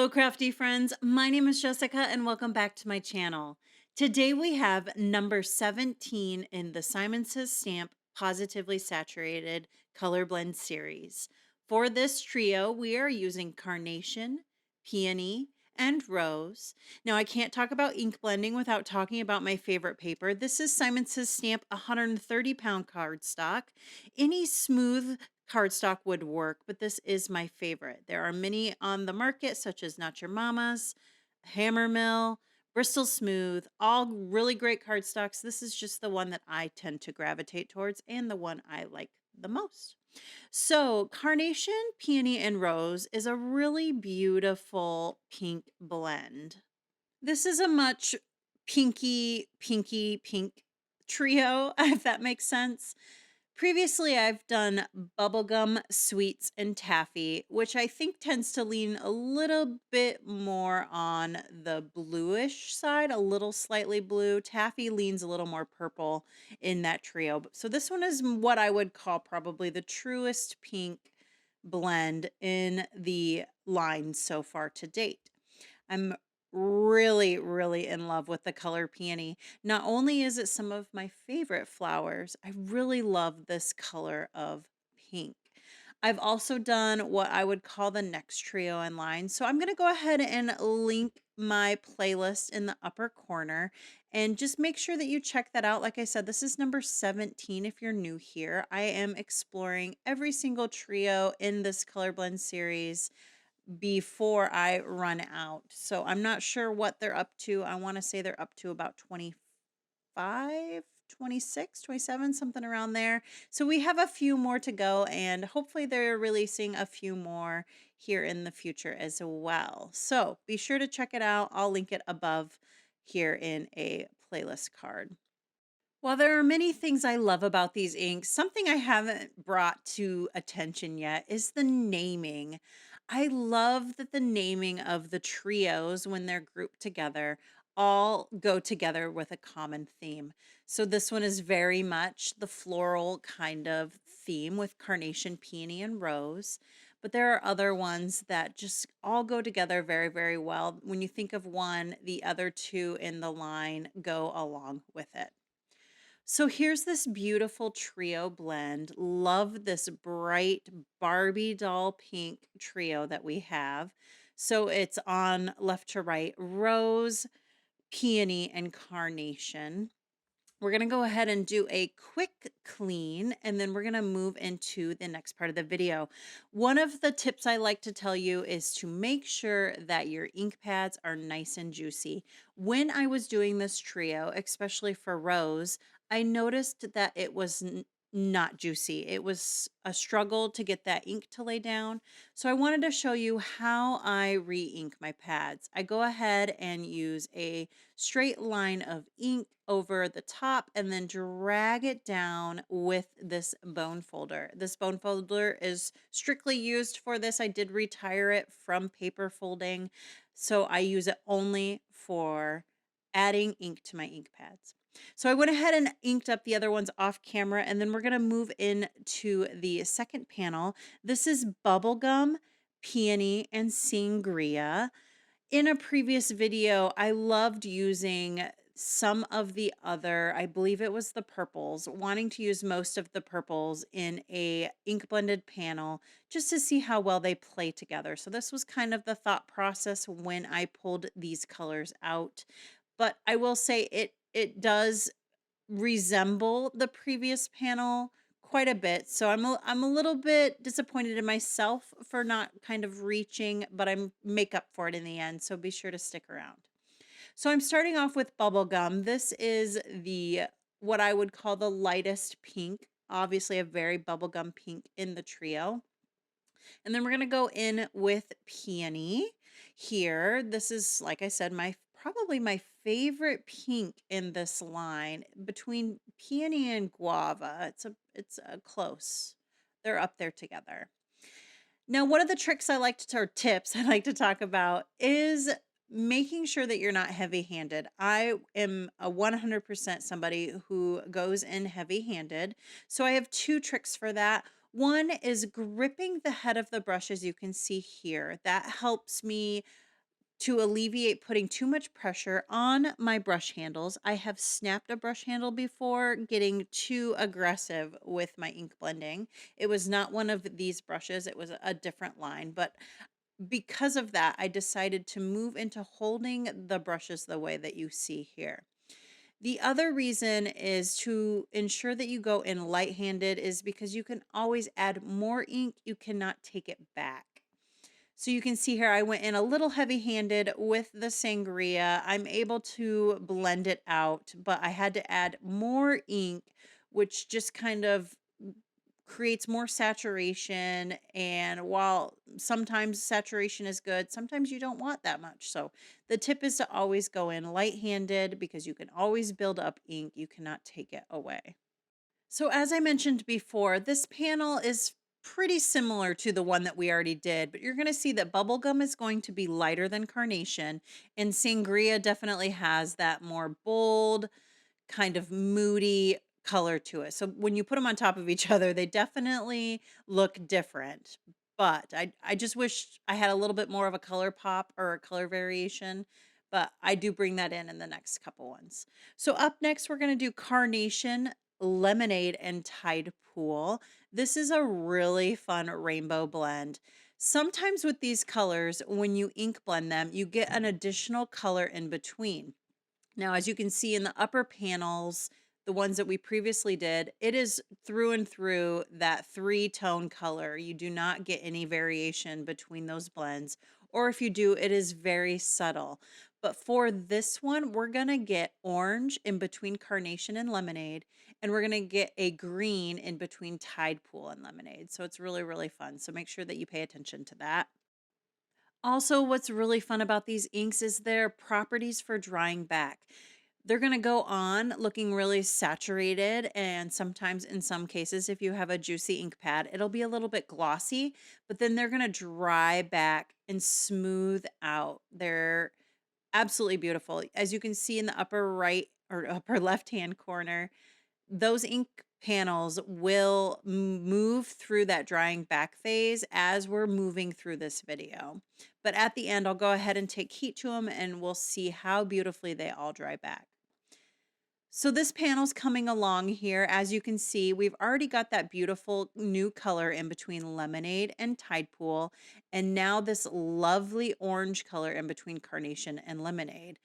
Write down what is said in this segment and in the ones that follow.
Hello, crafty friends. My name is Jessica, and welcome back to my channel. Today we have number 17 in the Simon Says Stamp Positively Saturated Color Blend series. For this trio, we are using Carnation, Peony, and Rose. Now, I can't talk about ink blending without talking about my favorite paper. This is Simon Says Stamp 130-pound cardstock. Any smooth cardstock would work, but this is my favorite. There are many on the market, such as Not Your Mama's, Hammer Mill, Bristol Smooth, all really great cardstocks. This is just the one that I tend to gravitate towards and the one I like the most. So, Carnation, Peony, and Rose is a really beautiful pink blend. This is a much pinky pink trio, if that makes sense. Previously, I've done bubblegum, sweets, and taffy, which I think tends to lean a little bit more on the bluish side, a little slightly blue. Taffy leans a little more purple in that trio. So this one is what I would call probably the truest pink blend in the line so far to date. I'm really in love with the color peony. Not only is it some of my favorite flowers, I really love this color of pink. I've also done what I would call the next trio in line. So I'm going to go ahead and link my playlist in the upper corner and just make sure that you check that out. Like I said, this is number 17 if you're new here. I am exploring every single trio in this color blend series before I run out. So I'm not sure what they're up to. I want to say they're up to about 25, 26, 27, something around there. So we have a few more to go, and hopefully they're releasing a few more here in the future as well. So be sure to check it out. I'll link it above here in a playlist card. While there are many things I love about these inks, something I haven't brought to attention yet is the naming. I love that the naming of the trios, when they're grouped together, all go together with a common theme. So this one is very much the floral kind of theme with Carnation, Peony, and Rose. But there are other ones that just all go together very well. When you think of one, the other two in the line go along with it. So here's this beautiful trio blend. Love this bright Barbie doll pink trio that we have. So it's on left to right, Rose, Peony, and Carnation. We're going to go ahead and do a quick clean, and then we're going to move into the next part of the video. One of the tips I like to tell you is to make sure that your ink pads are nice and juicy. When I was doing this trio, especially for Rose, I noticed that it was not juicy. It was a struggle to get that ink to lay down. So I wanted to show you how I re-ink my pads. I go ahead and use a straight line of ink over the top and then drag it down with this bone folder. This bone folder is strictly used for this. I did retire it from paper folding, so I use it only for adding ink to my ink pads. So I went ahead and inked up the other ones off camera, and then we're going to move into the second panel. This is Bubblegum, Peony, and Sangria. In a previous video, I loved using some of the other, I believe it was the purples, wanting to use most of the purples in a ink blended panel just to see how well they play together. So this was kind of the thought process when I pulled these colors out. But I will say it does resemble the previous panel quite a bit. So I'm a little bit disappointed in myself for not kind of reaching, but I'm make up for it in the end. So be sure to stick around. So I'm starting off with Bubblegum. This is the what I would call the lightest pink. Obviously a very bubblegum pink in the trio. And then we're going to go in with Peony here. This is, like I said, probably my favorite pink in this line between Peony and Guava. It's a close. They're up there together. Now, one of the tricks I like to, or tips I like to talk about is making sure that you're not heavy-handed. I am a 100% somebody who goes in heavy-handed. So I have two tricks for that. One is gripping the head of the brush, as you can see here. That helps me to alleviate putting too much pressure on my brush handles. I have snapped a brush handle before getting too aggressive with my ink blending. It was not one of these brushes, it was a different line, but because of that, I decided to move into holding the brushes the way that you see here. The other reason is to ensure that you go in light-handed is because you can always add more ink, you cannot take it back. So you can see here I went in a little heavy-handed with the sangria. I'm able to blend it out, but I had to add more ink, which just kind of creates more saturation. And while sometimes saturation is good, sometimes you don't want that much. So the tip is to always go in light-handed because you can always build up ink. You cannot take it away. So as I mentioned before, this panel is pretty similar to the one that we already did, but you're going to see that Bubblegum is going to be lighter than Carnation, and Sangria definitely has that more bold, kind of moody color to it. So when you put them on top of each other, they definitely look different. But I just wish I had a little bit more of a color pop or a color variation, but I do bring that in the next couple ones. So up next, we're going to do Carnation, Lemonade, and Tidepool. This is a really fun rainbow blend. Sometimes with these colors, when you ink blend them, you get an additional color in between. Now, as you can see in the upper panels, the ones that we previously did, it is through and through that three-tone color. You do not get any variation between those blends, or if you do, it is very subtle. But for this one, we're gonna get orange in between Carnation and Lemonade, and we're gonna get a green in between Tidepool and Lemonade. So it's really, really fun. So make sure that you pay attention to that. Also, what's really fun about these inks is their properties for drying back. They're going to go on looking really saturated, and sometimes in some cases, if you have a juicy ink pad, it'll be a little bit glossy, but then they're going to dry back and smooth out. They're absolutely beautiful. As you can see in the upper right or upper left-hand corner, those ink panels will move through that drying back phase as we're moving through this video. But at the end, I'll go ahead and take heat to them and we'll see how beautifully they all dry back. So this panel's coming along here. As you can see, we've already got that beautiful new color in between Lemonade and Tidepool, and now this lovely orange color in between Carnation and Lemonade.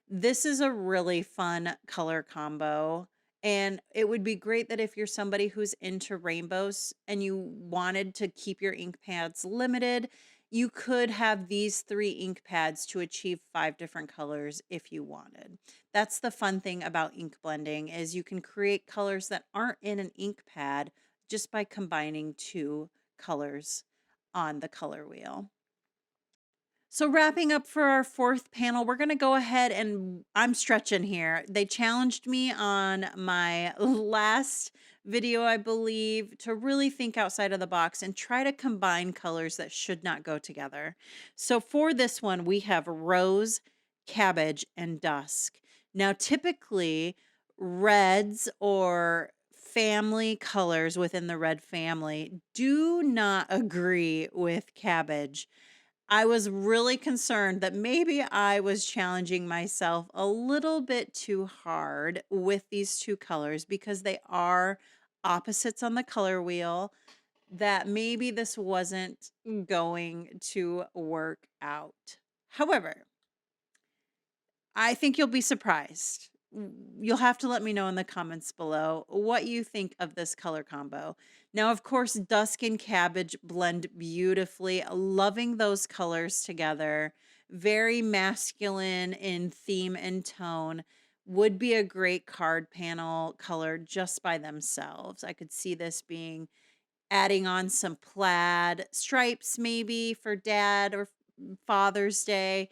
This is a really fun color combo, and it would be great that if you're somebody who's into rainbows and you wanted to keep your ink pads limited, you could have these three ink pads to achieve 5 different colors if you wanted. That's the fun thing about ink blending is you can create colors that aren't in an ink pad just by combining 2 colors on the color wheel. So wrapping up for our 4th panel, we're going to go ahead and I'm stretching here. They challenged me on my last video, I believe, to really think outside of the box and try to combine colors that should not go together. So for this one, we have Rose, Cabbage, and Dusk. Now, typically, reds or family colors within the red family do not agree with Cabbage. I was really concerned that maybe I was challenging myself a little bit too hard with these 2 colors because they are opposites on the color wheel, that maybe this wasn't going to work out. However, I think you'll be surprised. You'll have to let me know in the comments below what you think of this color combo. Now, of course, Dusk and Cabbage blend beautifully. Loving those colors together. Very masculine in theme and tone. Would be a great card panel color just by themselves. I could see this being adding on some plaid stripes maybe for dad or Father's Day,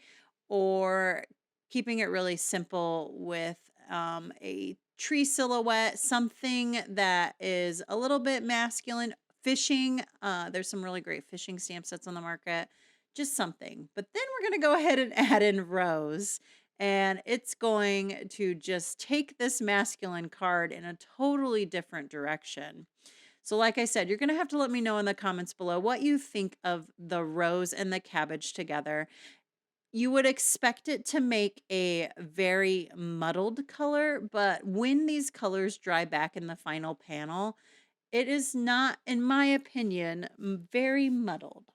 or keeping it really simple with a tree silhouette, something that is a little bit masculine. Fishing, there's some really great fishing stamp sets on the market. Just something. But then we're going to go ahead and add in Rose. And it's going to just take this masculine card in a totally different direction. So like I said, you're going to have to let me know in the comments below what you think of the Rose and the Cabbage together. You would expect it to make a very muddled color, but when these colors dry back in the final panel, it is not, in my opinion, very muddled.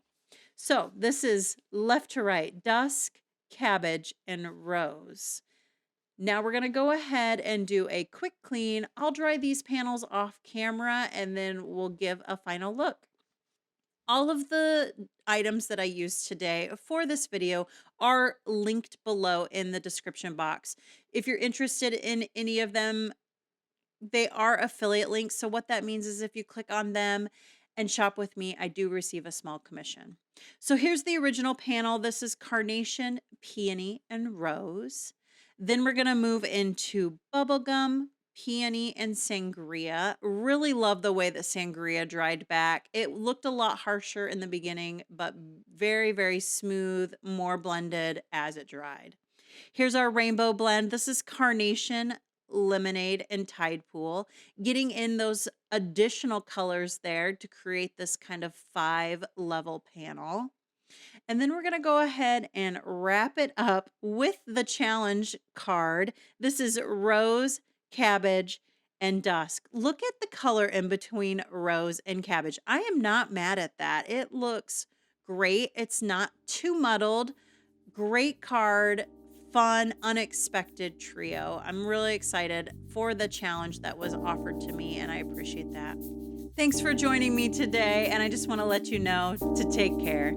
So this is left to right, Dusk, Cabbage, and Rose. Now we're gonna go ahead and do a quick clean. I'll dry these panels off camera and then we'll give a final look. All of the items that I used today for this video are linked below in the description box. If you're interested in any of them, they are affiliate links. So what that means is if you click on them and shop with me, I do receive a small commission. So here's the original panel. This is Carnation, Peony, and Rose. Then we're going to move into Bubblegum, Peony, and Sangria. Really love the way that Sangria dried back. It looked a lot harsher in the beginning, but very, very smooth, more blended as it dried. Here's our rainbow blend. This is Carnation, Lemonade, and Tidepool. Getting in those additional colors there to create this kind of 5-level panel. And then we're going to go ahead and wrap it up with the challenge card. This is Rose, Cabbage, and Dusk. Look at the color in between Rose and Cabbage. I am not mad at that. It looks great. It's not too muddled. Great card. Fun, unexpected trio. I'm really excited for the challenge that was offered to me, and I appreciate that. Thanks for joining me today, and I just want to let you know to take care.